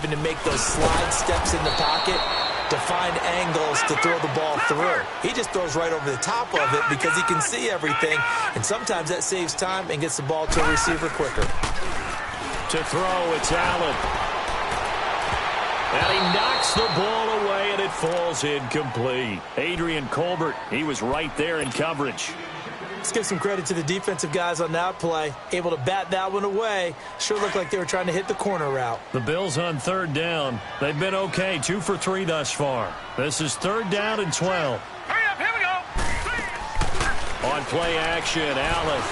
having to make those slide steps in the pocket to find angles to throw the ball through. He just throws right over the top of it because he can see everything, and sometimes that saves time and gets the ball to a receiver quicker. To throw, it's Allen. And he knocks the ball away, and it falls incomplete. Adrian Colbert, he was right there in coverage. Let's give some credit to the defensive guys on that play. Able to bat that one away. Sure looked like they were trying to hit the corner route. The Bills on third down. They've been okay, 2 for 3 thus far. This is third down and 12. Hurry up, here we go. On play action, Allen.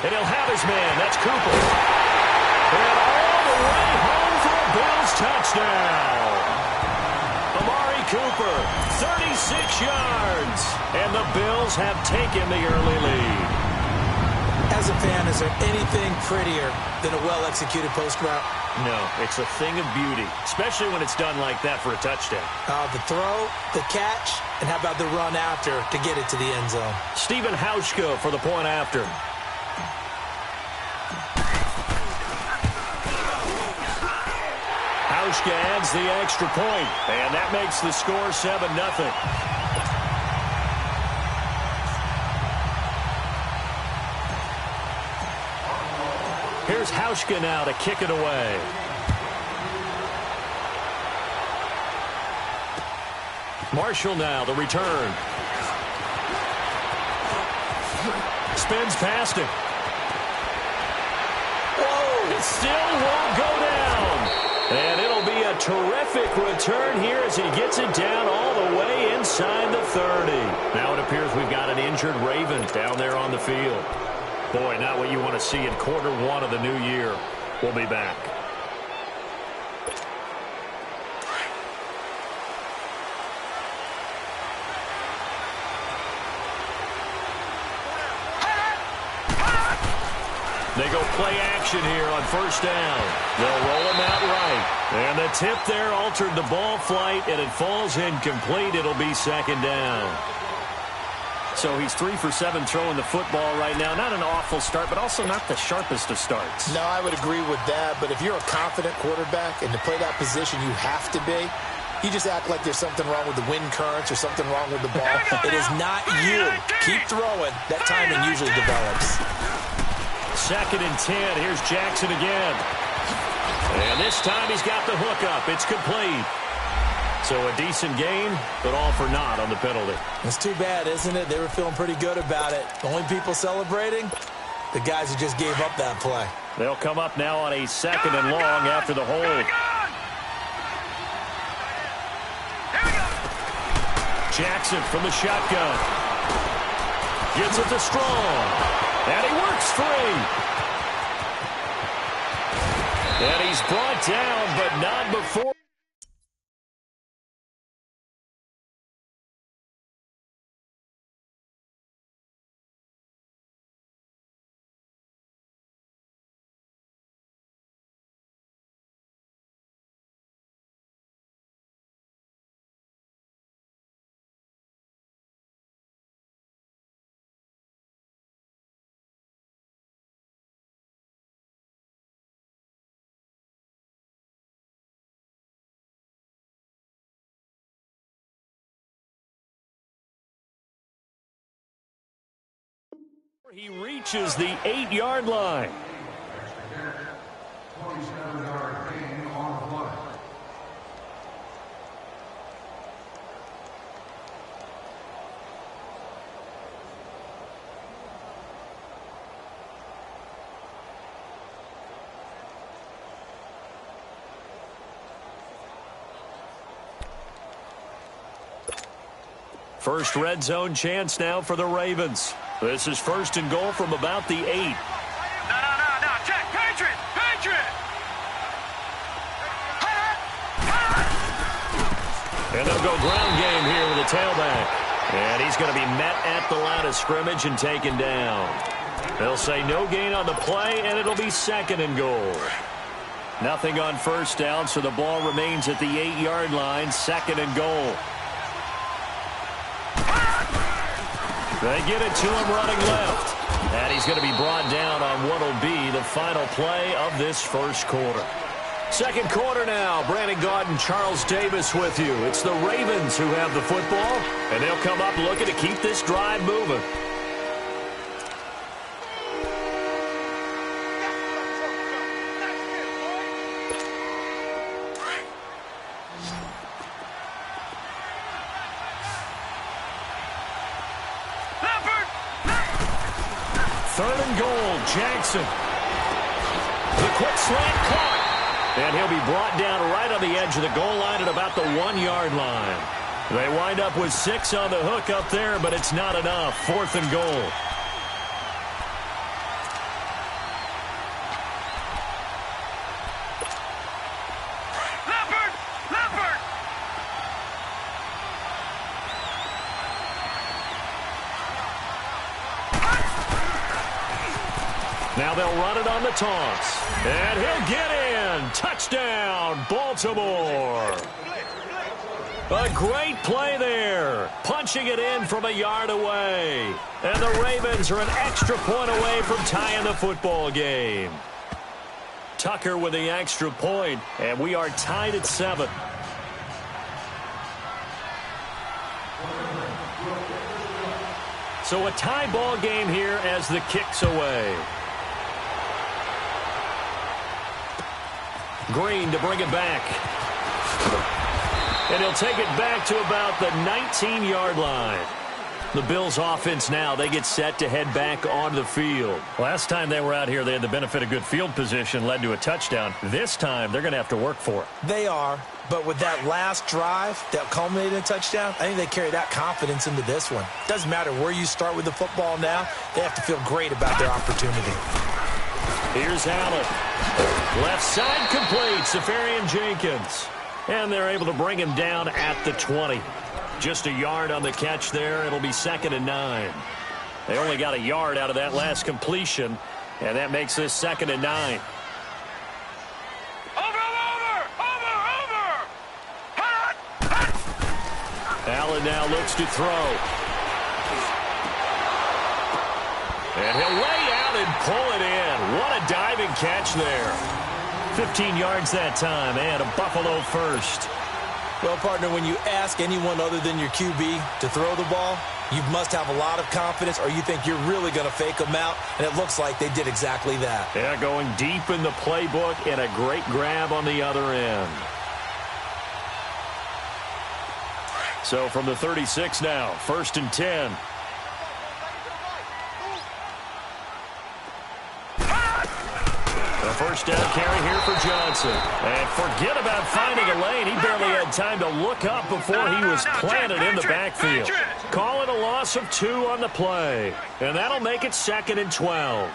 And he'll have his man. That's Cooper. And all the way home for a Bills touchdown. Amari Cooper, 36 yards. And the Bills have taken the early lead. As a fan, is there anything prettier than a well-executed post route? No, it's a thing of beauty, especially when it's done like that for a touchdown. The throw, the catch, and how about the run after to get it to the end zone? Stephen Hauschka for the point after. Hauschka adds the extra point, and that makes the score 7-0. Here's Hauschka now to kick it away. Marshall now, the return. Spins past him. Whoa! It still won't go down. And it'll be a terrific return here as he gets it down all the way inside the 30. Now it appears we've got an injured Raven down there on the field. Boy, not what you want to see in quarter one of the new year. We'll be back. They go play action here on first down. They'll roll him out right. And the tip there altered the ball flight, and it falls incomplete. It'll be second down. So he's 3 for 7 throwing the football right now. Not an awful start, but also not the sharpest of starts. No, I would agree with that. But if you're a confident quarterback and to play that position you have to be, you just act like there's something wrong with the wind currents or something wrong with the ball. It is not you. Keep throwing. That timing usually develops. Second and 10. Here's Jackson again. And this time he's got the hook up. It's complete. So a decent game, but all for naught on the penalty. It's too bad, isn't it? They were feeling pretty good about it. The only people celebrating, the guys who just gave up that play. They'll come up now on a second and long after the hold. Jackson from the shotgun. Gets it to Strong. And he works free. And he's brought down, but not before. He reaches the 8-yard line. First red zone chance now for the Ravens. This is first and goal from about the 8. No. Check. Patriot. And they'll go ground game here with a tailback. And he's going to be met at the line of scrimmage and taken down. They'll say no gain on the play, and it'll be second and goal. Nothing on first down, so the ball remains at the 8-yard line, second and goal. They get it to him running left. And he's going to be brought down on what will be the final play of this first quarter. Second quarter now. Brandon Gaudin, Charles Davis with you. It's the Ravens who have the football, and they'll come up looking to keep this drive moving. Third and goal, Jackson. The quick slant caught. And he'll be brought down right on the edge of the goal line at about the 1-yard line. They wind up with 6 on the hook up there, but it's not enough. Fourth and goal. Now they'll run it on the toss. And he'll get in. Touchdown, Baltimore. A great play there. Punching it in from a yard away. And the Ravens are an extra point away from tying the football game. Tucker with the extra point, and we are tied at 7. So a tie ball game here as the kick's away. Green to bring it back. And he'll take it back to about the 19-yard line. The Bills offense now, they get set to head back onto the field. Last time they were out here, they had the benefit of good field position, led to a touchdown. This time, they're going to have to work for it. They are, but with that last drive that culminated in a touchdown, I think they carry that confidence into this one. Doesn't matter where you start with the football now, they have to feel great about their opportunity. Here's Allen. Left side complete, Safarian Jenkins. And they're able to bring him down at the 20. Just a yard on the catch there. It'll be 2nd and 9. They only got a yard out of that last completion, and that makes this 2nd and 9. Allen now looks to throw. And he'll lay out and pull it in. What a diving catch there. 15 yards that time, and a Buffalo first. Well, partner, when you ask anyone other than your QB to throw the ball, you must have a lot of confidence, or you think you're really going to fake them out, and it looks like they did exactly that. Yeah, going deep in the playbook, and a great grab on the other end. So from the 36 now, 1st and 10. First down carry here for Johnson. And forget about finding a lane. He barely had time to look up before he was planted in the backfield. Call it a loss of 2 on the play. And that'll make it 2nd and 12.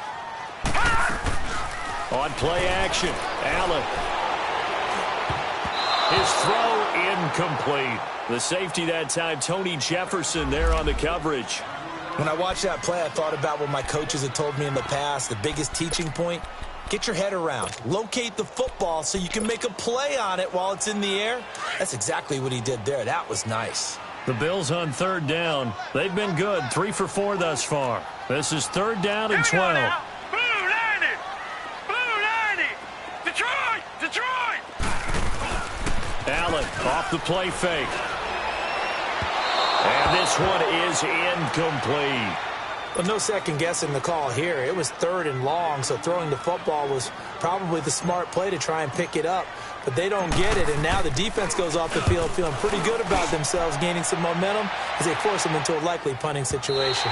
On play action, Allen. His throw incomplete. The safety that time, Tony Jefferson, there on the coverage. When I watched that play, I thought about what my coaches had told me in the past. The biggest teaching point: get your head around. Locate the football so you can make a play on it while it's in the air. That's exactly what he did there. That was nice. The Bills on 3rd down. They've been good, 3 for 4 thus far. This is 3rd down and 12. Blue 90! Blue 90! Detroit! Detroit! Allen off the play fake. And this one is incomplete. Well, no second guessing the call here. It was 3rd and long, so throwing the football was probably the smart play to try and pick it up. But they don't get it, and now the defense goes off the field feeling pretty good about themselves, gaining some momentum as they force them into a likely punting situation.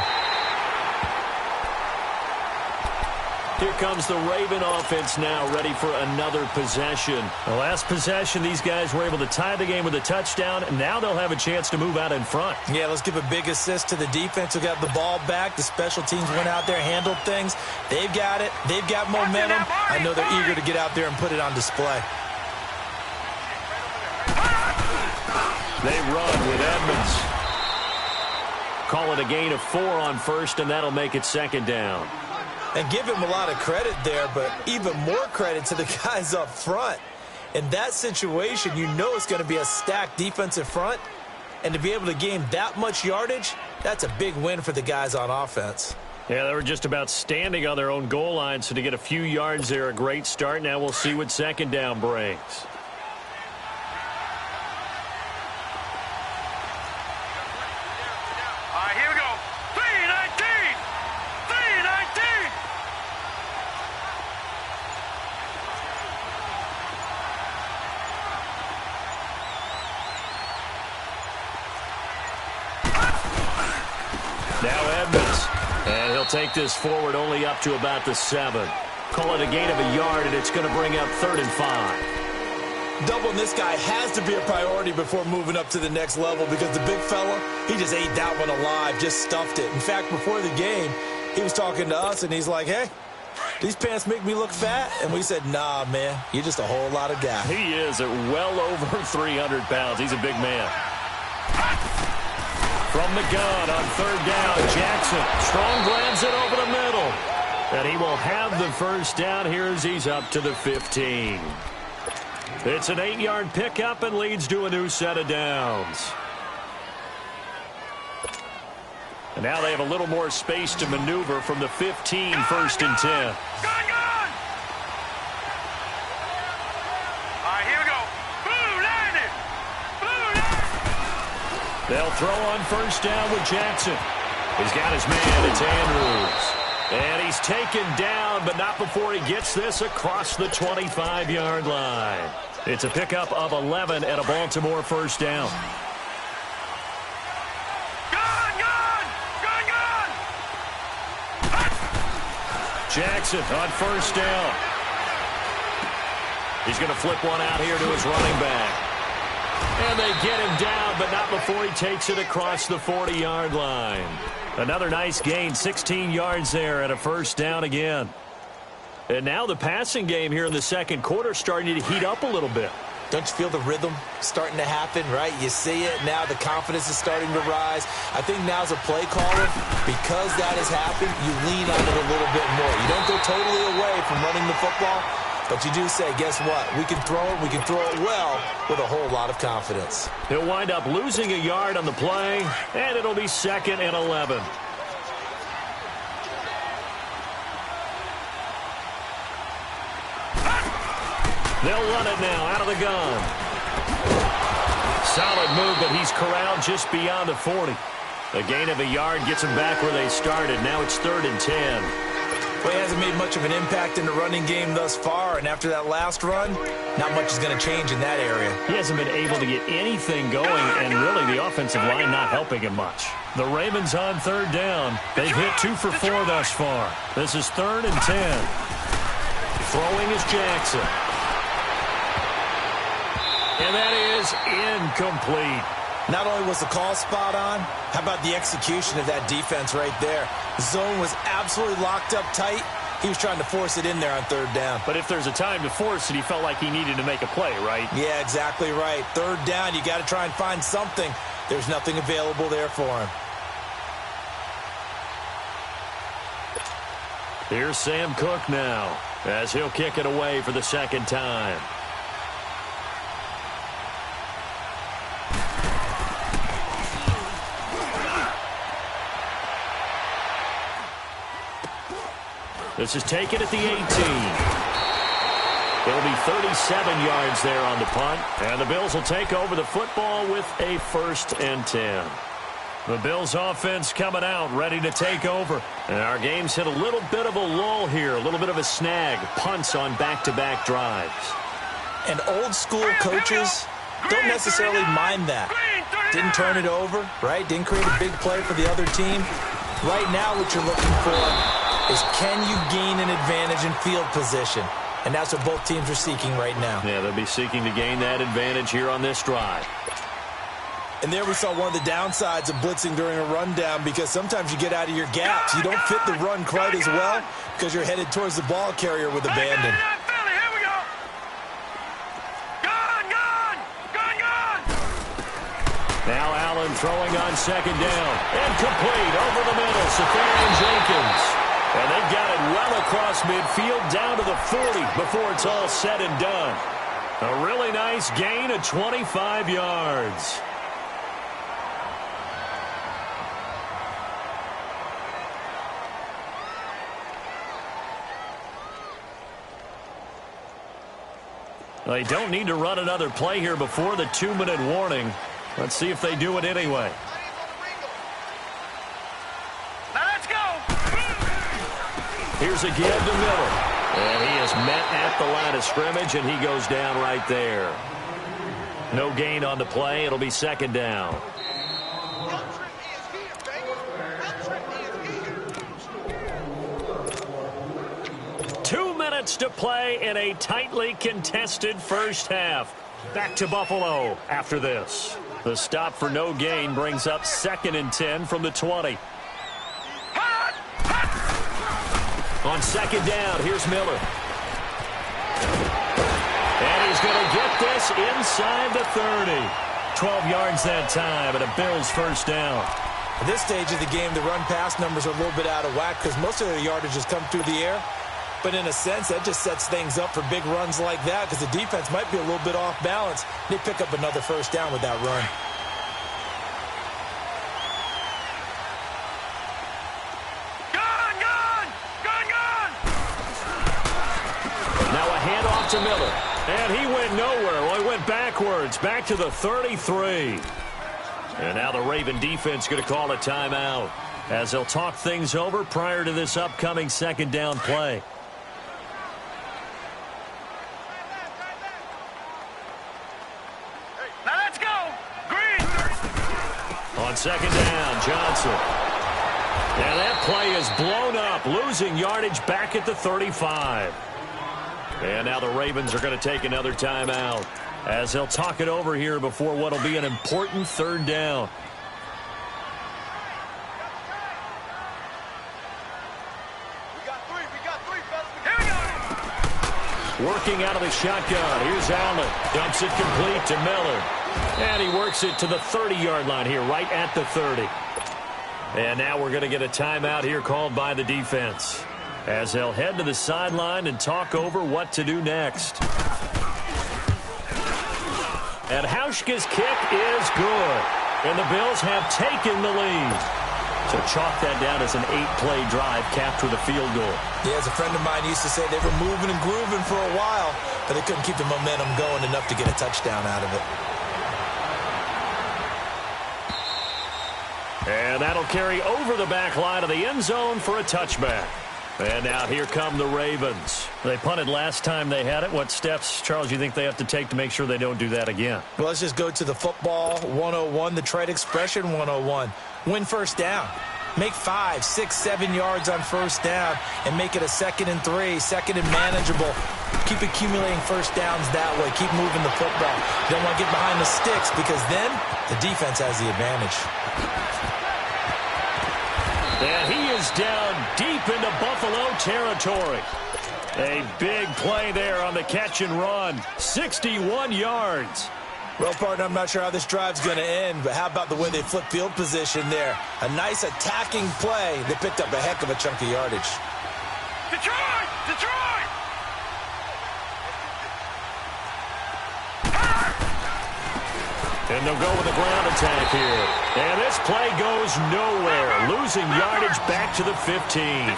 Here comes the Raven offense now, ready for another possession. The last possession, these guys were able to tie the game with a touchdown, and now they'll have a chance to move out in front. Yeah, let's give a big assist to the defense who got the ball back. The special teams went out there, handled things. They've got it. They've got momentum. I know they're eager to get out there and put it on display. They run with Edmonds. Call it a gain of 4 on 1st, and that'll make it 2nd down. And give him a lot of credit there, but even more credit to the guys up front. In that situation, you know it's going to be a stacked defensive front. And to be able to gain that much yardage, that's a big win for the guys on offense. Yeah, they were just about standing on their own goal line, so to get a few yards there, a great start. Now we'll see what second down brings. All right, here we go. 319! 319! Now Edmonds. And he'll take this forward only up to about the 7. Call it a gain of a yard, and it's going to bring up 3rd and 5. Doubling this guy has to be a priority before moving up to the next level because the big fella, he just ate that one alive, just stuffed it. In fact, before the game, he was talking to us, and he's like, hey, these pants make me look fat? And we said, nah, man, you're just a whole lot of guy. He is at well over 300 pounds. He's a big man. From the gun on 3rd down, Jackson. Strong grabs it over the middle. And he will have the first down here as he's up to the 15. It's an 8-yard pickup and leads to a new set of downs. And now they have a little more space to maneuver from the 15, 1st and 10. Gun! All right, here we go. Blue line it! Blue line! They'll throw on 1st down with Jackson. He's got his man. It's Andrews. And he's taken down, but not before he gets this across the 25-yard line. It's a pickup of 11 and a Baltimore 1st down. Jackson on 1st down. He's going to flip one out here to his running back. And they get him down, but not before he takes it across the 40-yard line. Another nice gain, 16 yards there and a 1st down again. And now the passing game here in the second quarter starting to heat up a little bit. Don't you feel the rhythm starting to happen, right? You see it. Now the confidence is starting to rise. I think now as a play caller, because that has happened, you lean on it a little bit more. You don't go totally away from running the football, but you do say, guess what? We can throw it. We can throw it well with a whole lot of confidence. He'll wind up losing a yard on the play, and it'll be 2nd and 11. They'll run it now out of the gun. Solid move, but he's corralled just beyond the 40. A gain of a yard gets him back where they started. Now it's 3rd and 10. Well, he hasn't made much of an impact in the running game thus far, and after that last run, not much is going to change in that area. He hasn't been able to get anything going, and really the offensive line not helping him much. The Ravens on 3rd down. They've hit 2 for 4 thus far. This is 3rd and 10. Throwing is Jackson. And that is incomplete. Not only was the call spot on, how about the execution of that defense right there? The zone was absolutely locked up tight. He was trying to force it in there on 3rd down. But if there's a time to force it, he felt like he needed to make a play, right? Yeah, exactly right. 3rd down, you got to try and find something. There's nothing available there for him. Here's Sam Cook now, as he'll kick it away for the 2nd time. This is taken at the 18. It'll be 37 yards there on the punt. And the Bills will take over the football with a 1st and 10. The Bills offense coming out, ready to take over. And our game's hit a little bit of a lull here, a little bit of a snag. Punts on back-to-back drives. And old school coaches don't necessarily mind that. Didn't turn it over, right? Didn't create a big play for the other team. Right now what you're looking for is can you gain an advantage in field position? And that's what both teams are seeking right now. Yeah, they'll be seeking to gain that advantage here on this drive. And there we saw one of the downsides of blitzing during a rundown because sometimes you get out of your gaps. You don't fit the run quite as well because you're headed towards the ball carrier with abandon. Now Allen throwing on 2nd down. And complete over the middle. Safarian Jenkins. And they've got it well across midfield down to the 40 before it's all said and done. A really nice gain of 25 yards. They don't need to run another play here before the 2-minute warning. Let's see if they do it anyway. Now let's go. Here's a give to Miller. And he is met at the line of scrimmage, and he goes down right there. No gain on the play. It'll be second down. 2 minutes to play in a tightly contested first half. Back to Buffalo after this. The stop for no gain brings up 2nd and 10 from the 20. On second down, here's Miller. And he's going to get this inside the 30. 12 yards that time, and a Bills first down. At this stage of the game, the run-pass numbers are a little bit out of whack because most of their yardage has come through the air. But in a sense, that just sets things up for big runs like that because the defense might be a little bit off balance. They pick up another first down with that run. Now a handoff to Miller. And he went nowhere. Well, he went backwards, back to the 33. And now the Raven defense going to call a timeout as they'll talk things over prior to this upcoming second down play. Now let's go. Green. On second down, Johnson. And that play is blown up, losing yardage back at the 35. And now the Ravens are going to take another timeout as they'll talk it over here before what will be an important third down. We got three, fellas. Here we go. Working out of the shotgun. Here's Allen. Dumps it complete to Miller. And he works it to the 30-yard line here, right at the 30. And now we're going to get a timeout here called by the defense as they'll head to the sideline and talk over what to do next. And Hauschka's kick is good. And the Bills have taken the lead. So chalk that down as an 8-play drive capped with a field goal. Yeah, as a friend of mine used to say, they were moving and grooving for a while, but they couldn't keep the momentum going enough to get a touchdown out of it. And that'll carry over the back line of the end zone for a touchback. And now here come the Ravens. They punted last time they had it. What steps, Charles, you think they have to take to make sure they don't do that again? Well, let's just go to the football 101, the trade expression 101. Win first down. Make 5, 6, 7 yards on first down and make it a 2nd and 3, 2nd and manageable. Keep accumulating first downs that way. Keep moving the football. You don't want to get behind the sticks because then the defense has the advantage. And he is down deep into Buffalo territory. A big play there on the catch and run. 61 yards. Well, partner, I'm not sure how this drive's going to end, but how about the way they flip field position there? A nice attacking play. They picked up a heck of a chunk of yardage. Detroit! Detroit! And they'll go with a ground attack here. And this play goes nowhere. Losing yardage back to the 15.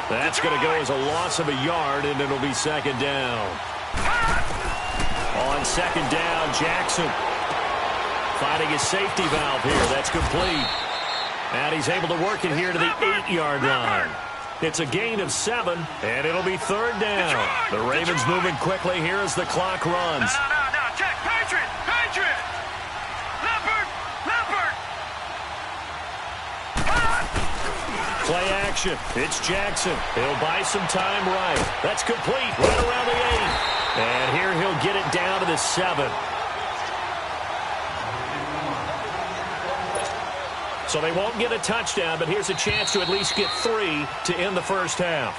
That's going to go as a loss of a yard, and it'll be second down. On second down, Jackson finding his safety valve here. That's complete. And he's able to work it here to the 8-yard line. It's a gain of 7, and it'll be third down. The Ravens moving quickly here as the clock runs. No, check. Patriot! Patriot! Leopard! Play action. It's Jackson. He'll buy some time right. That's complete right around the 8. And here he'll get it down to the 7. So they won't get a touchdown, but here's a chance to at least get 3 to end the first half.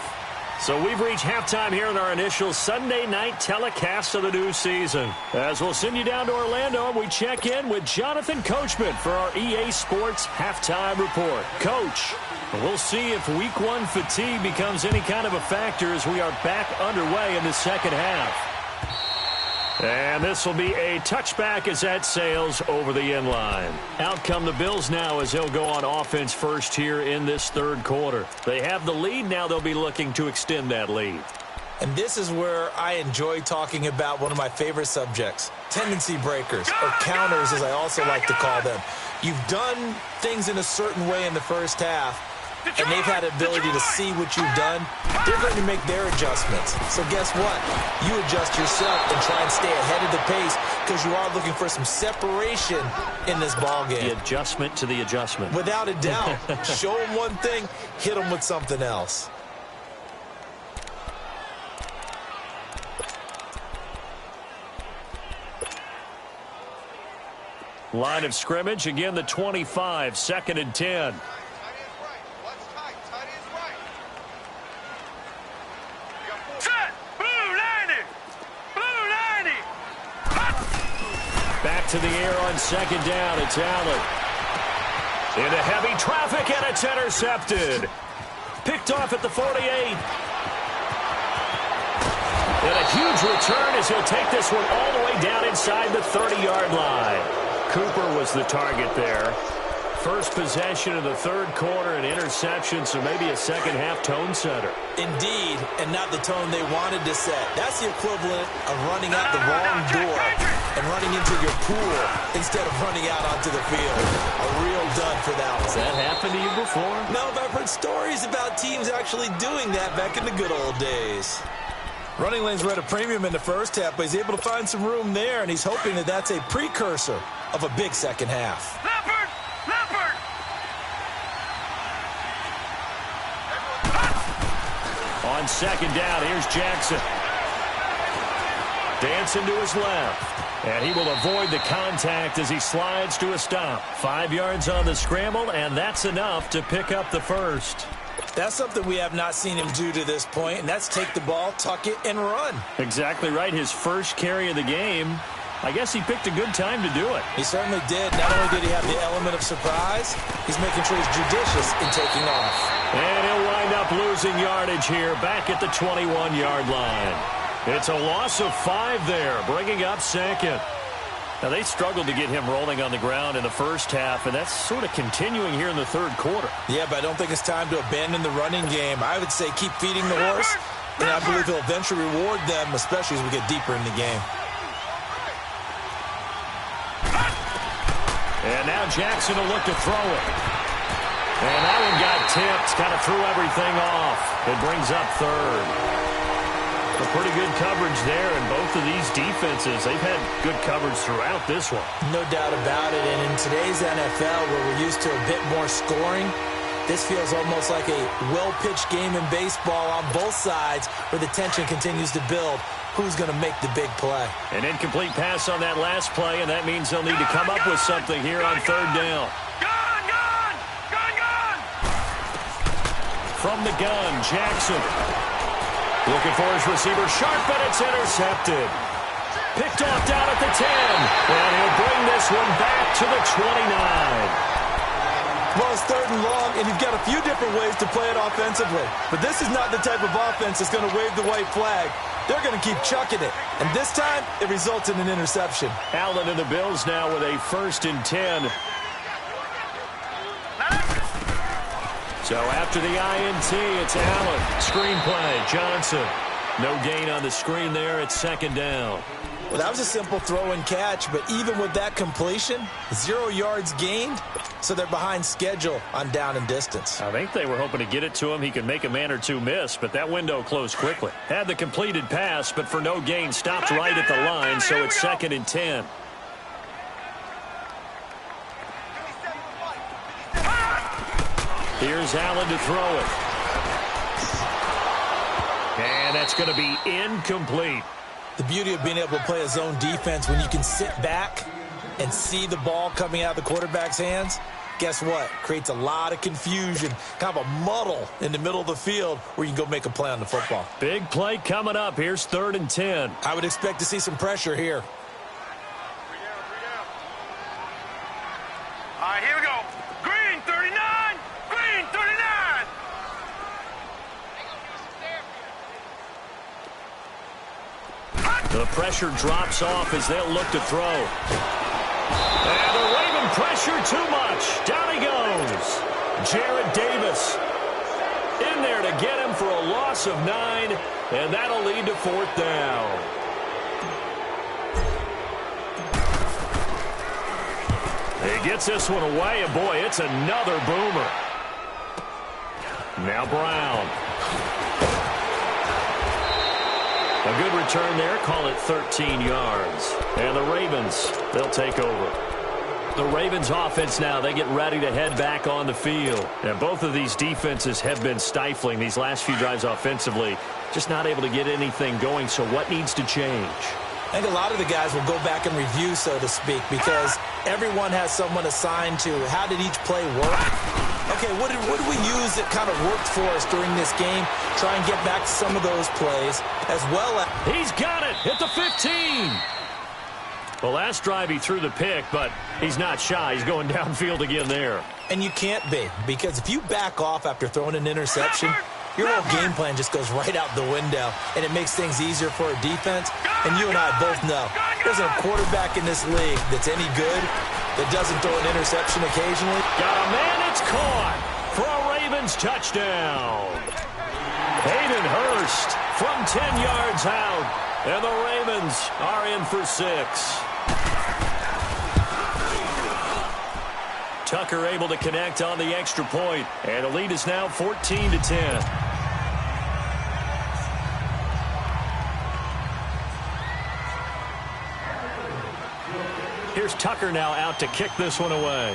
So we've reached halftime here in our initial Sunday night telecast of the new season. As we'll send you down to Orlando, and we check in with Jonathan Coachman for our EA Sports Halftime Report. Coach, we'll see if Week 1 fatigue becomes any kind of a factor as we are back underway in the second half. And this will be a touchback as that sails over the end line. Out come the Bills now as they'll go on offense first here in this third quarter. They have the lead. Now they'll be looking to extend that lead. And this is where I enjoy talking about one of my favorite subjects, tendency breakers, or counters as I also like to call them. You've done things in a certain way in the first half, and they've had the ability to see what you've done. They're going to make their adjustments. So guess what? You adjust yourself and try and stay ahead of the pace because you are looking for some separation in this ball game. The adjustment to the adjustment. Without a doubt. Show them one thing, hit them with something else. Line of scrimmage, again the 25, 2nd and 10. Back to the air on 2nd down. It's Allen. Into heavy traffic, and it's intercepted. Picked off at the 48. And a huge return as he'll take this one all the way down inside the 30-yard line. Cooper was the target there. First possession of the third quarter, an interception, so maybe a second-half tone setter. Indeed, and not the tone they wanted to set. That's the equivalent of running out the wrong door and running into your pool instead of running out onto the field. A real dud for that one. Has that happened to you before? No, but I've heard stories about teams actually doing that back in the good old days. Running lanes were at a premium in the first half, but he's able to find some room there, and he's hoping that that's a precursor of a big second half. Leopard! Leopard! On 2nd down, here's Jackson. Dancing to his left. And he will avoid the contact as he slides to a stop. 5 yards on the scramble, and that's enough to pick up the first. That's something we have not seen him do to this point, and that's take the ball, tuck it, and run. Exactly right. His first carry of the game. I guess he picked a good time to do it. He certainly did. Not only did he have the element of surprise, he's making sure he's judicious in taking off. And he'll wind up losing yardage here back at the 21-yard line. It's a loss of 5 there, bringing up 2nd. Now, they struggled to get him rolling on the ground in the first half, and that's sort of continuing here in the third quarter. Yeah, but I don't think it's time to abandon the running game. I would say keep feeding the horse, and I believe he'll eventually reward them, especially as we get deeper in the game. And now Jackson will look to throw it. And that one got tipped, kind of threw everything off. It brings up 3rd. A pretty good coverage there, and both of these defenses, they've had good coverage throughout this one. No doubt about it, and in today's NFL, where we're used to a bit more scoring, this feels almost like a well-pitched game in baseball on both sides where the tension continues to build. Who's going to make the big play? An incomplete pass on that last play, and that means they'll need to come up with something here on 3rd down. Gun! Gun! Gun! Gun! From the gun, Jackson. Looking for his receiver, sharp, but it's intercepted. Picked off down at the 10, and he'll bring this one back to the 29. Well, it's 3rd and long, and you've got a few different ways to play it offensively. But this is not the type of offense that's going to wave the white flag. They're going to keep chucking it. And this time, it results in an interception. Allen and the Bills now with a 1st and 10. So after the INT, it's Allen. Screen play, Johnson. No gain on the screen there. It's 2nd down. Well, that was a simple throw and catch, but even with that completion, 0 yards gained, so they're behind schedule on down and distance. I think they were hoping to get it to him. He could make a man or two miss, but that window closed quickly. Had the completed pass, but for no gain, stopped right at the line, so it's 2nd and 10. Here's Allen to throw it. And that's going to be incomplete. The beauty of being able to play a zone defense when you can sit back and see the ball coming out of the quarterback's hands, guess what? Creates a lot of confusion, kind of a muddle in the middle of the field where you can go make a play on the football. Big play coming up. Here's 3rd and 10. I would expect to see some pressure here. All right, here we go. Green 39. Green 39. The pressure drops off as they'll look to throw. And they're waving pressure too much. Down he goes. Jarrett Davis. In there to get him for a loss of 9, and that'll lead to 4th down. He gets this one away, and boy, it's another boomer. Now Brown. A good return there, call it 13 yards. And the Ravens, they'll take over. The Ravens offense now, they get ready to head back on the field. And both of these defenses have been stifling these last few drives offensively. Just not able to get anything going, so what needs to change? I think a lot of the guys will go back and review, so to speak, because everyone has someone assigned to how did each play work. Okay, what did we use that kind of worked for us during this game? Try and get back to some of those plays as well as... He's got it at the 15. The last drive he threw the pick, but he's not shy. He's going downfield again there. And you can't be, because if you back off after throwing an interception, your whole game plan just goes right out the window, and it makes things easier for a defense. And you and I both know there's a quarterback in this league that's any good that doesn't throw an interception occasionally. Got a man, it's caught for a Ravens touchdown. Hayden Hurst from 10 yards out, and the Ravens are in for 6. Tucker able to connect on the extra point, and the lead is now 14-10. Here's Tucker now out to kick this one away.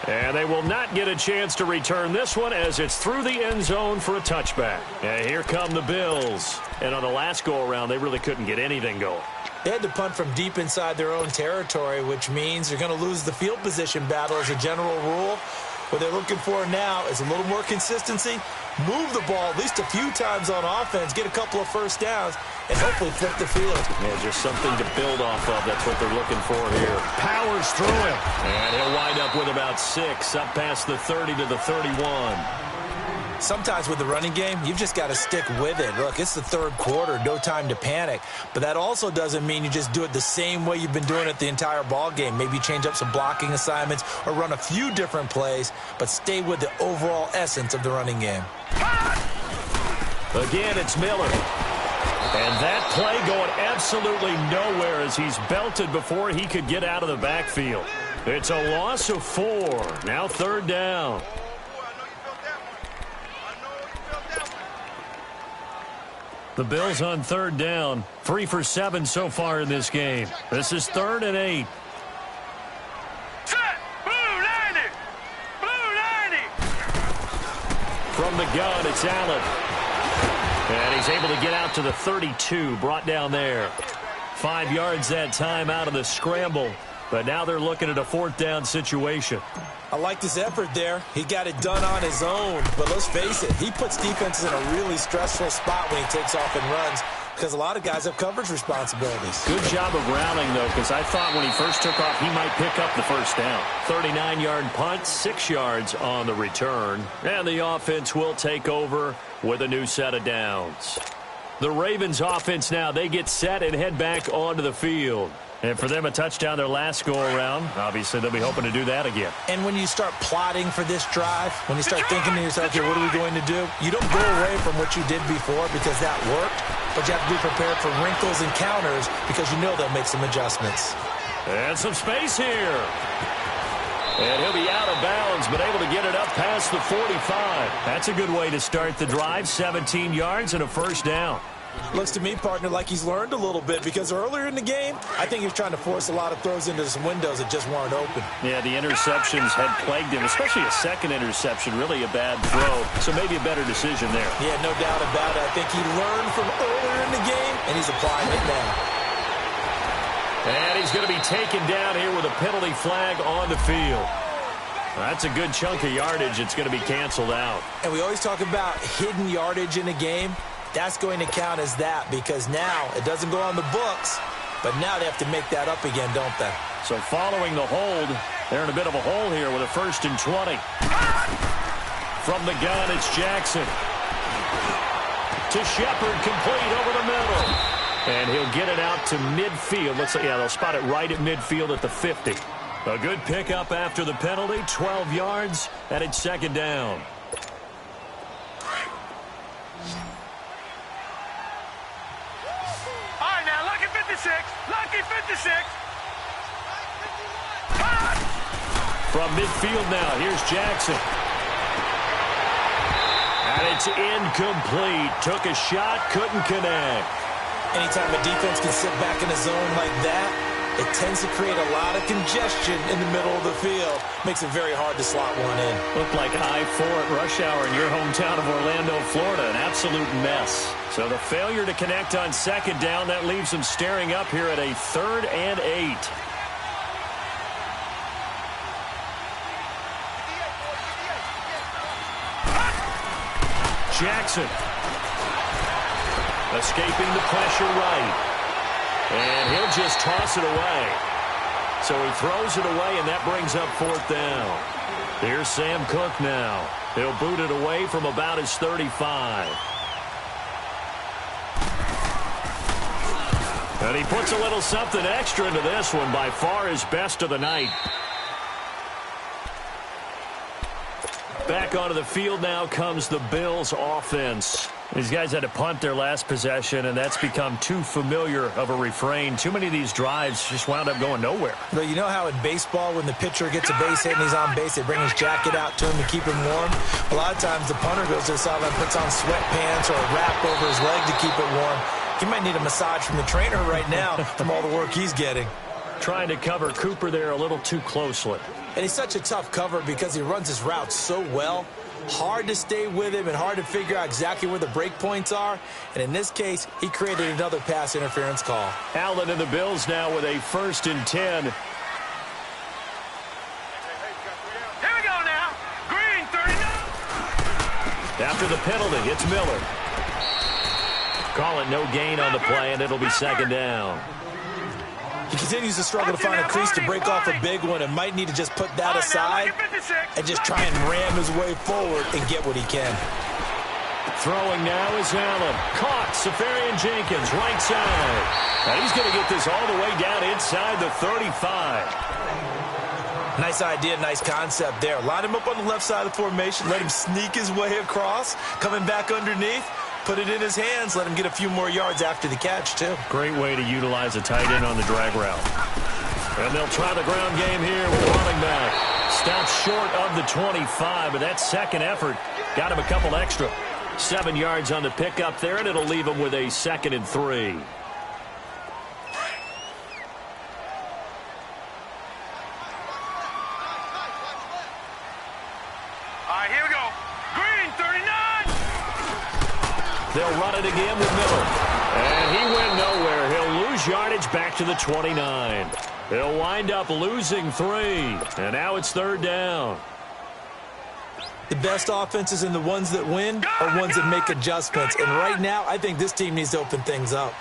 And they will not get a chance to return this one as it's through the end zone for a touchback. And here come the Bills. And on the last go-around, they really couldn't get anything going. They had to punt from deep inside their own territory, which means they're going to lose the field position battle as a general rule. What they're looking for now is a little more consistency, move the ball at least a few times on offense, get a couple of first downs, and hopefully flip the field. Yeah, just something to build off of. That's what they're looking for here. Powers through him. And he'll wind up with about 6, up past the 30 to the 31. Sometimes with the running game, you've just got to stick with it. Look, it's the third quarter, no time to panic. But that also doesn't mean you just do it the same way you've been doing it the entire ball game. Maybe change up some blocking assignments or run a few different plays, but stay with the overall essence of the running game. Again, it's Miller. And that play going absolutely nowhere as he's belted before he could get out of the backfield. It's a loss of 4. Now 3rd down. The Bills on 3rd down. 3 for 7 so far in this game. This is 3rd and 8. Set! Blue 90! Blue 90! From the gun, it's Allen. And he's able to get out to the 32, brought down there. 5 yards that time out of the scramble. But now they're looking at a 4th down situation. I liked his effort there. He got it done on his own. But let's face it, he puts defenses in a really stressful spot when he takes off and runs because a lot of guys have coverage responsibilities. Good job of rallying, though, because I thought when he first took off, he might pick up the first down. 39-yard punt, 6 yards on the return. And the offense will take over with a new set of downs. The Ravens offense now, they get set and head back onto the field. And for them, a touchdown their last go-around. Obviously, they'll be hoping to do that again. And when you start plotting for this drive, when you start thinking to yourself, okay, what are we going to do? You don't go away from what you did before because that worked, but you have to be prepared for wrinkles and counters because you know they'll make some adjustments. And some space here. And he'll be out of bounds, but able to get it up past the 45. That's a good way to start the drive. 17 yards and a first down. Looks to me, partner, like he's learned a little bit because earlier in the game, I think he was trying to force a lot of throws into some windows that just weren't open. Yeah, the interceptions had plagued him, especially a second interception, really a bad throw. So maybe a better decision there. Yeah, no doubt about it. I think he learned from earlier in the game, and he's applying it now. And he's going to be taken down here with a penalty flag on the field. That's a good chunk of yardage. It's going to be canceled out. And we always talk about hidden yardage in a game. That's going to count as that because now it doesn't go on the books, but now they have to make that up again, don't they? So following the hold, they're in a bit of a hole here with a 1st and 20. From the gun, it's Jackson. To Shepard, complete over the middle. And he'll get it out to midfield. Looks like, yeah, they'll spot it right at midfield at the 50. A good pickup after the penalty, 12 yards, and it's second down. All right, now, lucky 56. Lucky 56. From midfield now, here's Jackson. And it's incomplete. Took a shot, couldn't connect. Anytime a defense can sit back in a zone like that, it tends to create a lot of congestion in the middle of the field. Makes it very hard to slot one in. Looked like I-4 at rush hour in your hometown of Orlando, Florida. An absolute mess. So the failure to connect on second down, that leaves them staring up here at a 3rd and 8. Jackson. Escaping the pressure right. And he'll just toss it away. So he throws it away, and that brings up 4th down. Here's Sam Cook now. He'll boot it away from about his 35. And he puts a little something extra into this one, by far his best of the night. Back onto the field now comes the Bills offense. These guys had to punt their last possession, and that's become too familiar of a refrain. Too many of these drives just wound up going nowhere. But you know how in baseball, when the pitcher gets a base hit and he's on base, they bring his jacket out to him to keep him warm? A lot of times the punter goes to the sideline, puts on sweatpants or a wrap over his leg to keep it warm. He might need a massage from the trainer right now from all the work he's getting. Trying to cover Cooper there a little too closely. And he's such a tough cover because he runs his routes so well. Hard to stay with him and hard to figure out exactly where the break points are. And in this case, he created another pass interference call. Allen and the Bills now with a 1st and 10. Here we go now. Green, 39. After the penalty, it's Miller. Call it no gain on the play, and it'll be second down. He continues to struggle to find a crease to break off a big one and might need to just put that aside and just try and ram his way forward and get what he can. Throwing now is Allen. Caught. Safarian Jenkins, right side. And he's going to get this all the way down inside the 35. Nice idea, nice concept there. Line him up on the left side of the formation. Let him sneak his way across. Coming back underneath. Put it in his hands. Let him get a few more yards after the catch, too. Great way to utilize a tight end on the drag route. And they'll try the ground game here with the running back. Stops short of the 25, but that second effort got him a couple extra. 7 yards on the pickup there, and it'll leave him with a 2nd and 3. All right, here we go. Green, 39. They'll run it again with Miller. And he went nowhere. He'll lose yardage back to the 29. They'll wind up losing 3. And now it's 3rd down. The best offenses and the ones that win are ones that make adjustments. And right now, I think this team needs to open things up.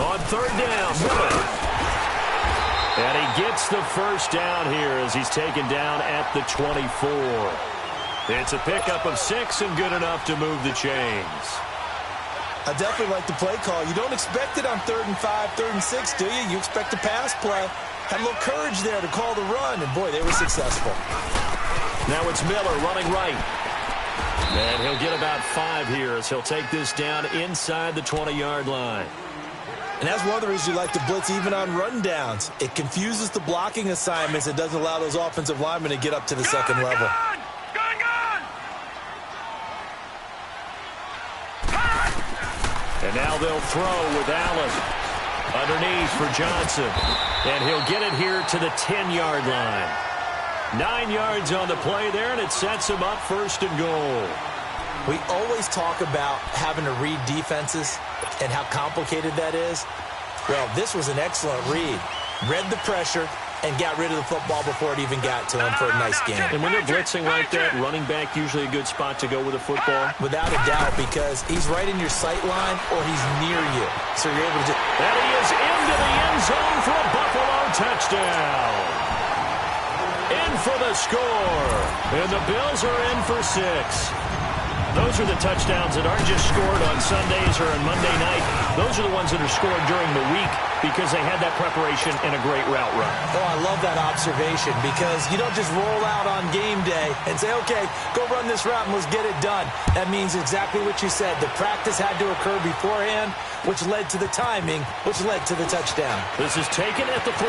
On 3rd down, Miller. And he gets the first down here as he's taken down at the 24. It's a pickup of 6 and good enough to move the chains. I definitely like the play call. You don't expect it on 3rd and 5, 3rd and 6, do you? You expect a pass play. Had a little courage there to call the run, and boy, they were successful. Now it's Miller running right. And he'll get about 5 here as he'll take this down inside the 20-yard line. And that's one of the reasons you like to blitz even on rundowns. It confuses the blocking assignments. It doesn't allow those offensive linemen to get up to the second level. And now they'll throw with Allen. Underneath for Johnson. And he'll get it here to the 10-yard line. 9 yards on the play there, and it sets him up 1st and goal. We always talk about having to read defenses and how complicated that is. Well, this was an excellent read. Read the pressure and got rid of the football before it even got to him for a nice game. And when they're blitzing like that, running back usually a good spot to go with the football. Without a doubt, because he's right in your sight line or he's near you. So you're able to just... And he is into the end zone for a Buffalo touchdown. In for the score. And the Bills are in for 6. Those are the touchdowns that aren't just scored on Sundays or on Monday night. Those are the ones that are scored during the week because they had that preparation and a great route run. Oh, I love that observation because you don't just roll out on game day and say, okay, go run this route and let's get it done. That means exactly what you said. The practice had to occur beforehand, which led to the timing, which led to the touchdown. This is taken at the 3.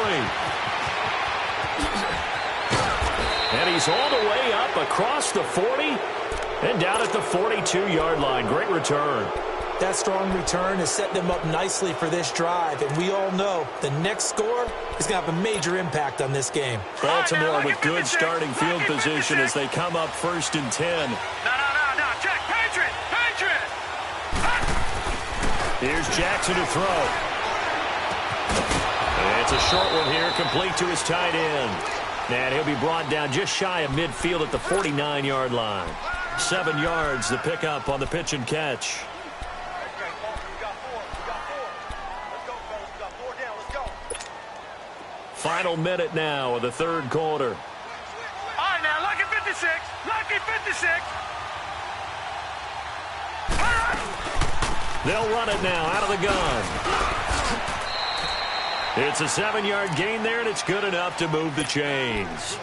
And he's all the way up across the 40 and down at the 42-yard line. Great return. That strong return has set them up nicely for this drive, and we all know the next score is going to have a major impact on this game. Baltimore with good starting field position as they come up 1st and 10. No. Check. Patriot. Here's Jackson to throw. And it's a short one here, complete to his tight end. And he'll be brought down just shy of midfield at the 49-yard line. 7 yards, the pickup on the pitch and catch. Final minute now of the 3rd quarter. All right, now, lucky 56. Lucky 56. They'll run it now out of the gun. It's a 7-yard gain there, and it's good enough to move the chains.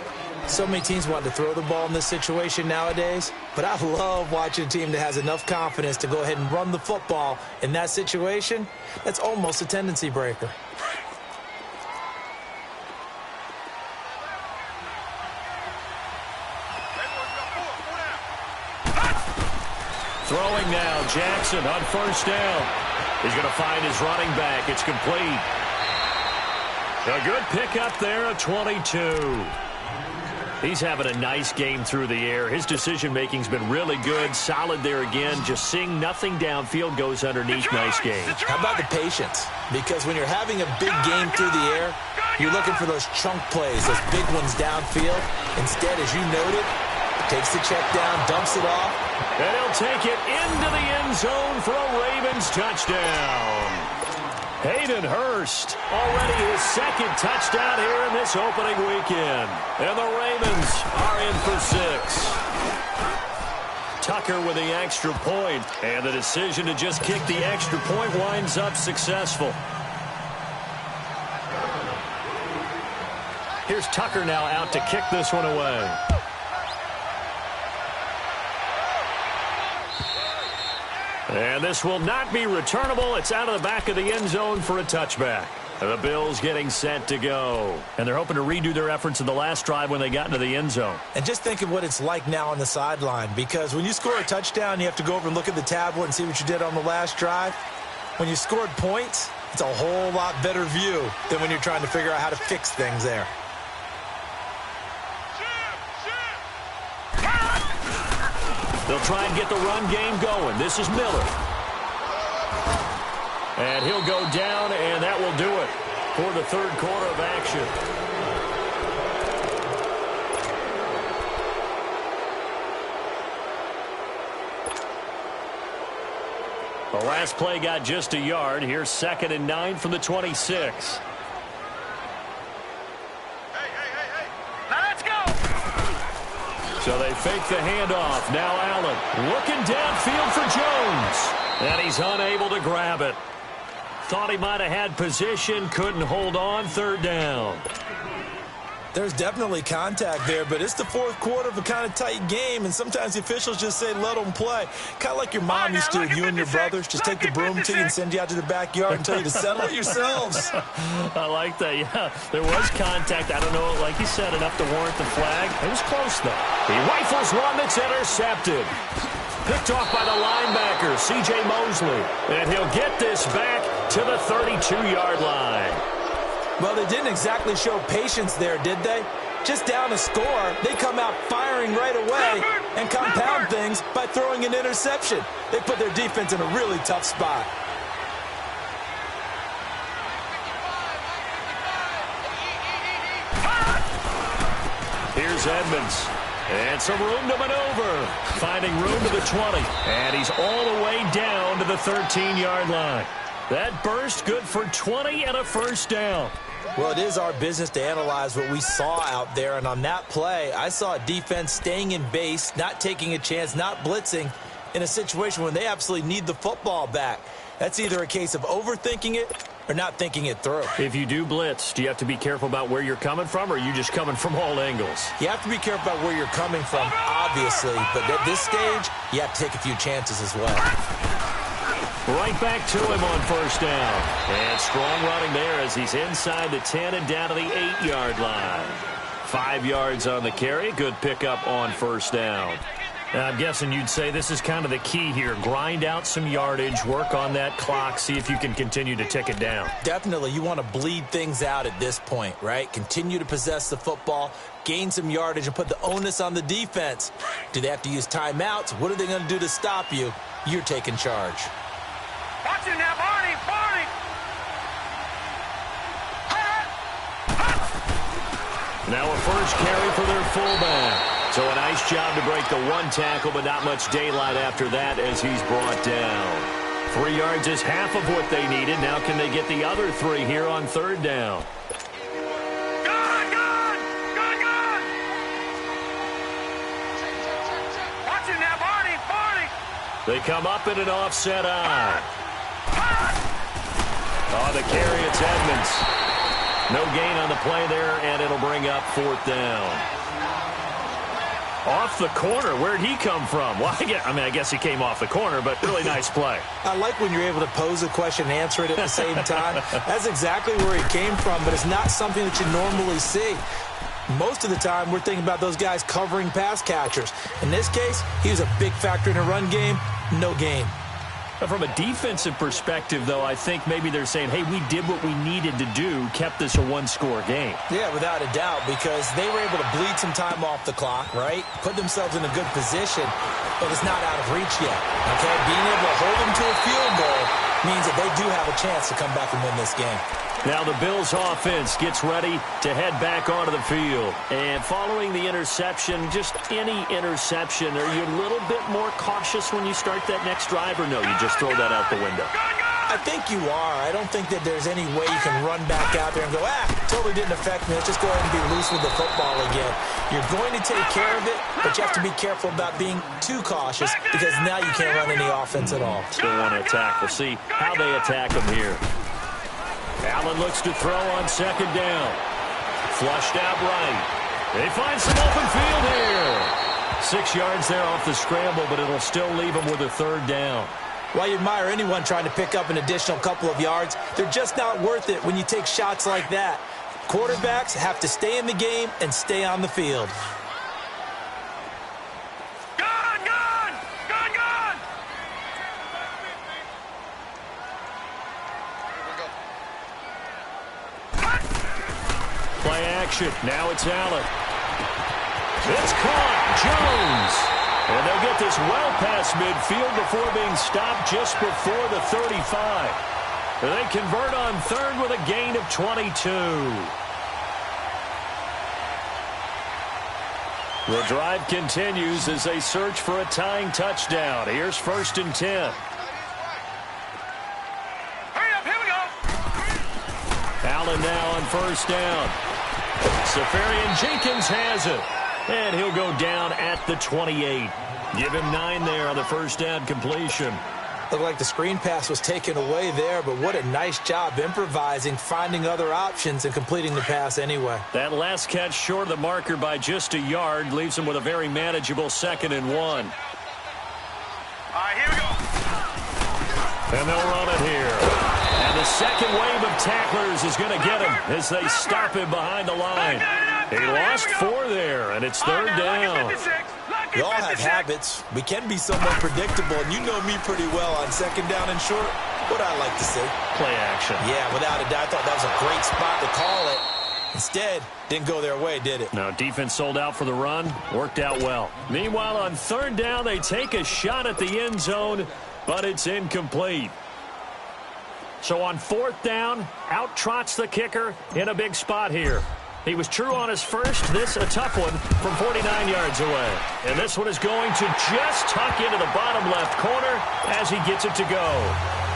So many teams want to throw the ball in this situation nowadays, but I love watching a team that has enough confidence to go ahead and run the football in that situation. That's almost a tendency breaker. Throwing now, Jackson on 1st down. He's going to find his running back. It's complete. A good pickup there at 22. He's having a nice game through the air. His decision-making's been really good. Solid there again. Just seeing nothing downfield goes underneath. Nice game. How about the patience? Because when you're having a big game through the air, you're looking for those chunk plays, those big ones downfield. Instead, as you noted, takes the check down, dumps it off. And he'll take it into the end zone for a Ravens touchdown. Hayden Hurst, already his 2nd touchdown here in this opening weekend. And the Ravens are in for 6. Tucker with the extra point, and the decision to just kick the extra point winds up successful. Here's Tucker now out to kick this one away. And this will not be returnable. It's out of the back of the end zone for a touchback. The Bills getting set to go. And they're hoping to redo their efforts in the last drive when they got into the end zone. And just think of what it's like now on the sideline, because when you score a touchdown, you have to go over and look at the tablet and see what you did on the last drive. When you scored points, it's a whole lot better view than when you're trying to figure out how to fix things there. They'll try and get the run game going. This is Miller. And he'll go down, and that will do it for the 3rd quarter of action. The last play got just a yard. Here's 2nd and 9 from the 26. So they fake the handoff. Now Allen looking downfield for Jones. And he's unable to grab it. Thought he might have had position. Couldn't hold on. 3rd down. There's definitely contact there, but it's the 4th quarter of a kind of tight game, and sometimes the officials just say let them play. Kind of like your mom used to, you and your brothers. Just take the broom to you and send you out to the backyard and tell you to settle it yourselves. I like that, yeah. There was contact. I don't know, like you said, enough to warrant the flag. It was close, though. He rifles one that's intercepted. Picked off by the linebacker, C.J. Mosley. And he'll get this back to the 32-yard line. Well, they didn't exactly show patience there, did they? Just down a score, they come out firing right away and compound things by throwing an interception. They put their defense in a really tough spot. Here's Edmonds. And some room to maneuver. Finding room to the 20. And he's all the way down to the 13-yard line. That burst good for 20 and a 1st down. Well, it is our business to analyze what we saw out there. And on that play, I saw a defense staying in base, not taking a chance, not blitzing, in a situation when they absolutely need the football back. That's either a case of overthinking it or not thinking it through. If you do blitz, do you have to be careful about where you're coming from, or are you just coming from all angles? You have to be careful about where you're coming from, obviously, but at this stage, you have to take a few chances as well. Right back to him on first down. And strong running there as he's inside the 10 and down to the 8-yard line. 5 yards on the carry. Good pickup on first down. I'm guessing you'd say this is kind of the key here. Grind out some yardage, work on that clock, see if you can continue to tick it down. Definitely. You want to bleed things out at this point, right? Continue to possess the football, gain some yardage, and put the onus on the defense. Do they have to use timeouts? What are they going to do to stop you? You're taking charge. Watch it now, Barney! Now a first carry for their fullback. So a nice job to break the one tackle, but not much daylight after that as he's brought down. 3 yards is half of what they needed. Now can they get the other 3 here on third down? Good! Watch it now, Barney! They come up in an offset eye. On the carry, it's Edmonds. No gain on the play there, and it'll bring up fourth down. Off the corner. Where'd he come from? Well, I guess he came off the corner, but really nice play. I like when you're able to pose a question and answer it at the same time. That's exactly where he came from, but it's not something that you normally see. Most of the time, we're thinking about those guys covering pass catchers. In this case, he was a big factor in a run game. No gain. From a defensive perspective, though, I think maybe they're saying, hey, we did what we needed to do, kept this a one-score game. Yeah, without a doubt, because they were able to bleed some time off the clock, right? Put themselves in a good position, but it's not out of reach yet, okay? Being able to hold them to a field goal means that they do have a chance to come back and win this game. Now the Bills offense gets ready to head back onto the field. And following the interception, just any interception, are you a little bit more cautious when you start that next drive, or no, you just throw that out the window? I think you are. I don't think that there's any way you can run back out there and go, totally didn't affect me. Let's just go ahead and be loose with the football again. You're going to take care of it, but you have to be careful about being too cautious because now you can't run any offense at all. Still want to attack. We'll see how they attack them here. Allen looks to throw on second down. Flushed out right. They find some open field here. 6 yards there off the scramble, but it'll still leave them with a third down. While you admire anyone trying to pick up an additional couple of yards, they're just not worth it when you take shots like that. Quarterbacks have to stay in the game and stay on the field. Play action. Now it's Allen. It's caught. Jones. And they'll get this well past midfield before being stopped just before the 35. And they convert on third with a gain of 22. The drive continues as they search for a tying touchdown. Here's first and 10. Hurry up, here we go. Allen now on first down. Safarian Jenkins has it. And he'll go down at the 28. Give him 9 there on the first down completion. Looked like the screen pass was taken away there, but what a nice job improvising, finding other options, and completing the pass anyway. That last catch short of the marker by just a yard leaves him with a very manageable 2nd and 1. All right, here we go. And they'll run it here. And the second wave of tacklers is going to get him as they stop him behind the line. He lost 4 there, and it's third down. We all have habits. We can be somewhat predictable, and you know me pretty well on second down and short. What I like to see. Play action. Yeah, without a doubt. I thought that was a great spot to call it. Instead, didn't go their way, did it? No, defense sold out for the run. Worked out well. Meanwhile, on third down, they take a shot at the end zone, but it's incomplete. So on fourth down, out trots the kicker in a big spot here. He was true on his first. This a tough one from 49 yards away. And this one is going to just tuck into the bottom left corner as he gets it to go.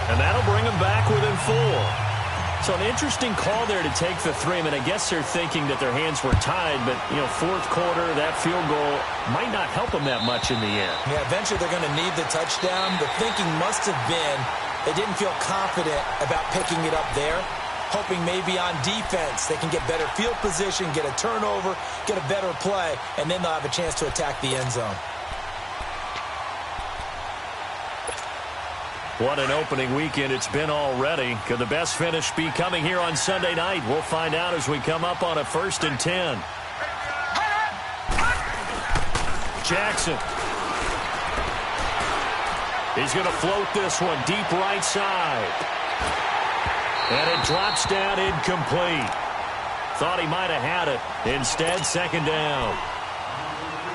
And that'll bring him back within 4. So an interesting call there to take the three. I mean, I guess they're thinking that their hands were tied, but, you know, fourth quarter, that field goal might not help them that much in the end. Yeah, eventually they're going to need the touchdown. The thinking must have been they didn't feel confident about picking it up there, hoping maybe on defense they can get better field position, get a turnover, get a better play, and then they'll have a chance to attack the end zone. What an opening weekend it's been already. Could the best finish be coming here on Sunday night? We'll find out as we come up on a 1st and 10. Jackson. He's going to float this one deep right side. And it drops down incomplete. Thought he might have had it. Instead, 2nd down.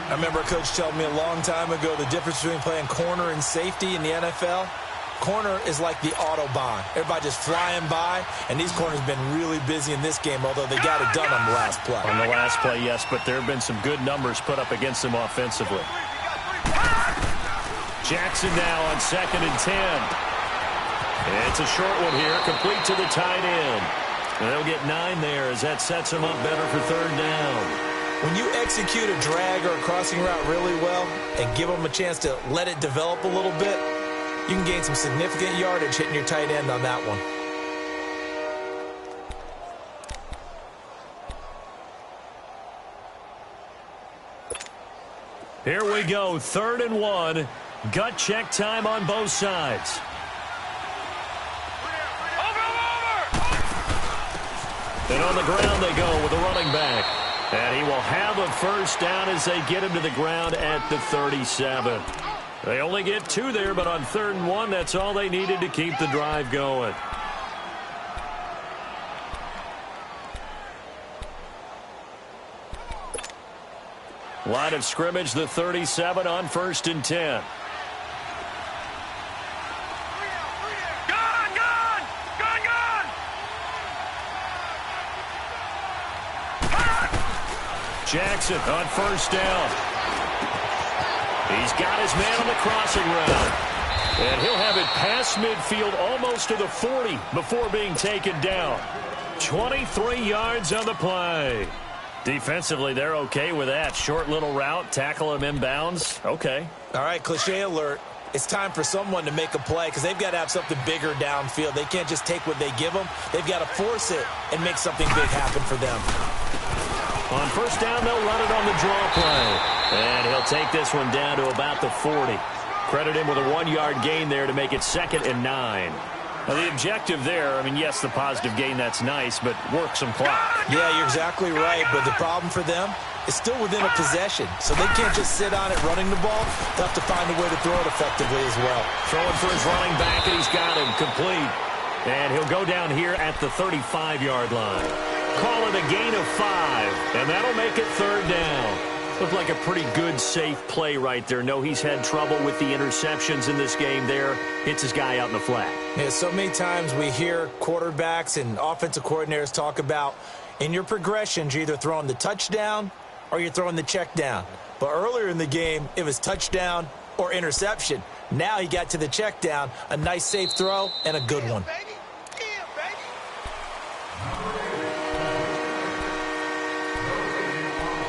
I remember a coach telling me a long time ago the difference between playing corner and safety in the NFL. Corner is like the Autobahn. Everybody just flying by, and these corners have been really busy in this game, although they got it done on the last play. On the last play, yes, but there have been some good numbers put up against them offensively. Jackson now on 2nd and 10. It's a short one here, complete to the tight end. And they'll get 9 there as that sets them up better for 3rd down. When you execute a drag or a crossing route really well and give them a chance to let it develop a little bit, you can gain some significant yardage hitting your tight end on that one. Here we go, 3rd and 1. Gut check time on both sides. And on the ground they go with the running back. And he will have a 1st down as they get him to the ground at the 37. They only get 2 there, but on 3rd and 1, that's all they needed to keep the drive going. Line of scrimmage, the 37 on 1st and 10. Jackson on 1st down. He's got his man on the crossing route. And he'll have it past midfield almost to the 40 before being taken down. 23 yards on the play. Defensively, they're okay with that. Short little route, tackle him inbounds. Okay. All right, cliche alert. It's time for someone to make a play because they've got to have something bigger downfield. They can't just take what they give them. They've got to force it and make something big happen for them. On 1st down, they'll run it on the draw play. And he'll take this one down to about the 40. Credit him with a 1-yard gain there to make it 2nd and 9. Now, the objective there, I mean, yes, the positive gain, that's nice, but work some clock. Yeah, you're exactly right, but the problem for them is still within a possession, so they can't just sit on it running the ball. They'll have to find a way to throw it effectively as well. Throwing for his running back, and he's got him complete. And he'll go down here at the 35-yard line. Call it a gain of 5, and that'll make it 3rd down. Looked like a pretty good, safe play right there. No, he's had trouble with the interceptions in this game there. Hits his guy out in the flat. Yeah, so many times we hear quarterbacks and offensive coordinators talk about in your progressions, you're either throwing the touchdown or you're throwing the check down. But earlier in the game, it was touchdown or interception. Now he got to the check down, a nice safe throw, and a good one.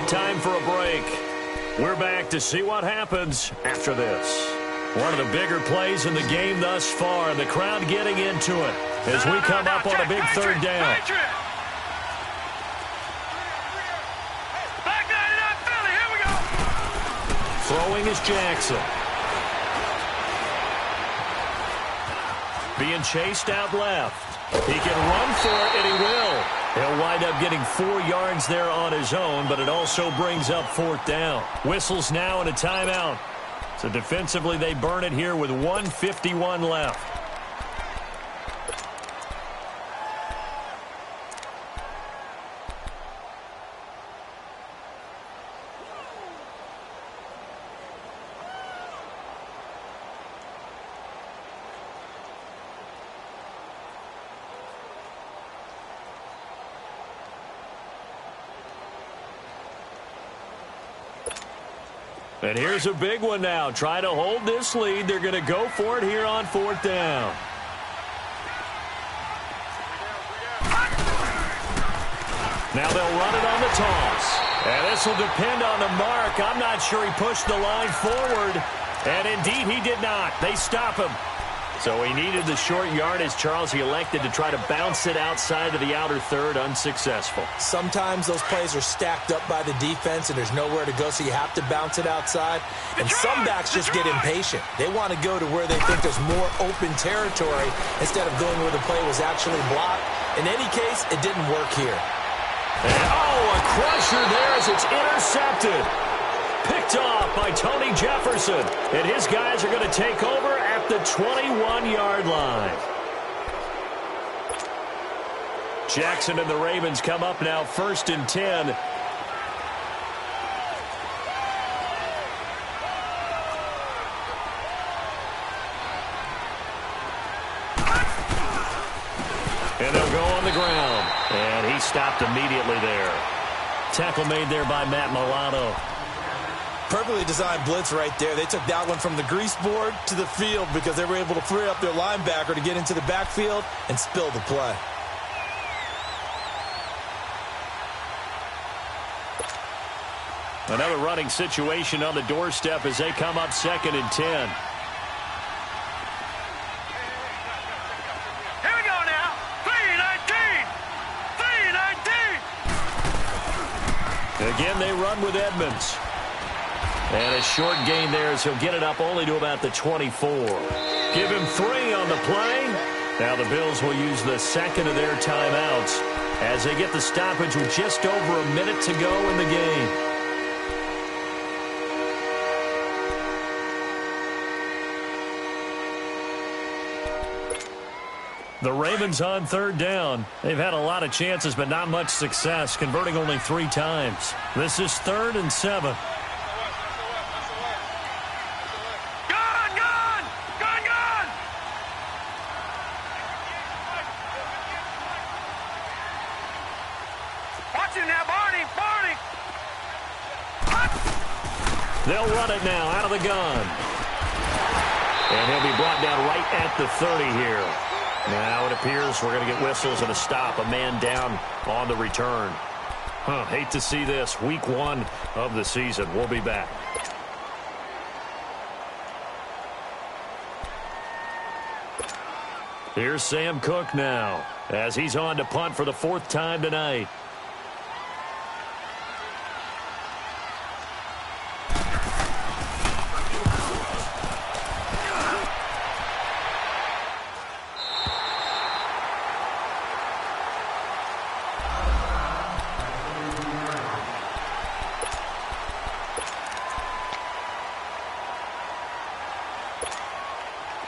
Time for a break. We're back to see what happens after this. One of the bigger plays in the game thus far. The crowd getting into it as we come up on a big 3rd down. Throwing is Jackson. Being chased out left. He can run for it, and he will. He'll wind up getting 4 yards there on his own, but it also brings up 4th down. Whistles now and a timeout. So defensively, they burn it here with 1:51 left. And here's a big one now. Try to hold this lead. They're going to go for it here on 4th down. Now they'll run it on the toss. And this will depend on the mark. I'm not sure he pushed the line forward. And indeed, he did not. They stop him. So he needed the short yardage, Charles. He elected to try to bounce it outside of the outer third, unsuccessful. Sometimes those plays are stacked up by the defense, and there's nowhere to go, so you have to bounce it outside. And some backs just get impatient. They want to go to where they think there's more open territory instead of going where the play was actually blocked. In any case, it didn't work here. And, a crusher there as it's intercepted. Picked off by Tony Jefferson. And his guys are going to take over at the 21-yard line. Jackson and the Ravens come up now 1st and 10. And they'll go on the ground. And he stopped immediately there. Tackle made there by Matt Milano. Perfectly designed blitz right there. They took that one from the grease board to the field because they were able to free up their linebacker to get into the backfield and spill the play. Another running situation on the doorstep as they come up 2nd and 10. Here we go now. 3-19. 3-19. Again, they run with Edmonds. And a short gain there as he'll get it up only to about the 24. Give him 3 on the play. Now the Bills will use the second of their timeouts as they get the stoppage with just over a minute to go in the game. The Ravens on 3rd down. They've had a lot of chances, but not much success, converting only 3 times. This is 3rd and 7. They'll run it now out of the gun. And he'll be brought down right at the 30 here. Now it appears we're going to get whistles and a stop. A man down on the return. Hate to see this. Week 1 of the season. We'll be back. Here's Sam Cook now as he's on to punt for the 4th time tonight.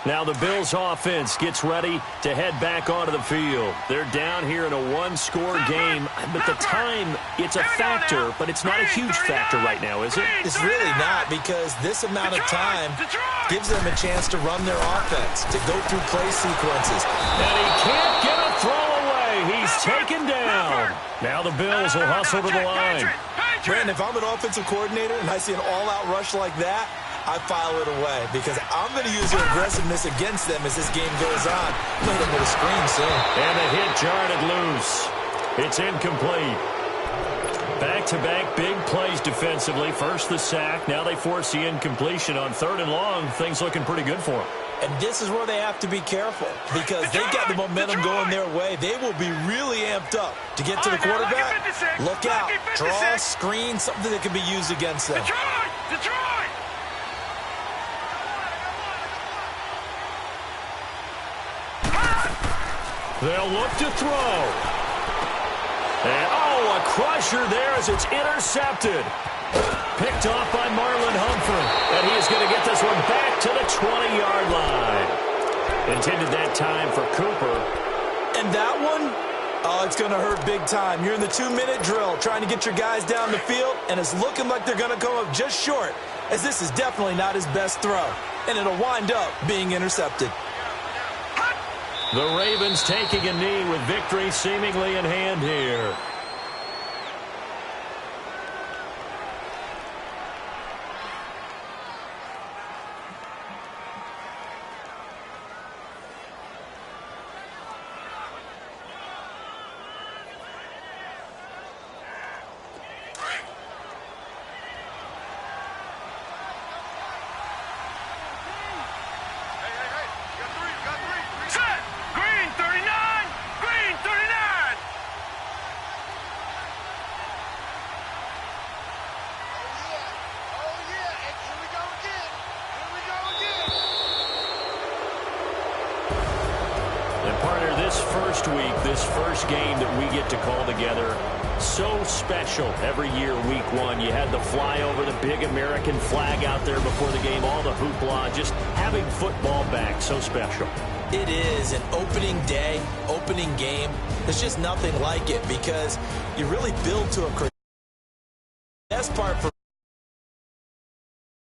Now the Bills offense gets ready to head back onto the field. They're down here in a 1-score game, but the time, it's a factor, but it's not a huge factor right now, is it? It's really not, because this amount of time gives them a chance to run their offense, to go through play sequences. And he can't get a throw away. He's taken down. Now the Bills will hustle to the line. Brandon, if I'm an offensive coordinator and I see an all-out rush like that, I file it away because I'm going to use their aggressiveness against them as this game goes on. Play them with a screen soon. And the hit jarred it loose. It's incomplete. Back-to-back big plays defensively. First the sack. Now they force the incompletion on 3rd and long. Things looking pretty good for them. And this is where they have to be careful because they got the momentum going their way. They will be really amped up to get to the quarterback. Look out. Draw, screen, something that can be used against them. Detroit! They'll look to throw. And, a crusher there as it's intercepted. Picked off by Marlon Humphrey. And he is going to get this one back to the 20-yard line. Intended that time for Cooper. And that one, it's going to hurt big time. You're in the 2-minute drill trying to get your guys down the field, and it's looking like they're going to come up just short, as this is definitely not his best throw. And it'll wind up being intercepted. The Ravens taking a knee with victory seemingly in hand here. And partner, this first week, this first game that we get to call together, so special every year, week one. You had the flyover, the big American flag out there before the game, all the hoopla, just having football back, so special. It is an opening day, opening game. There's just nothing like it because you really build to a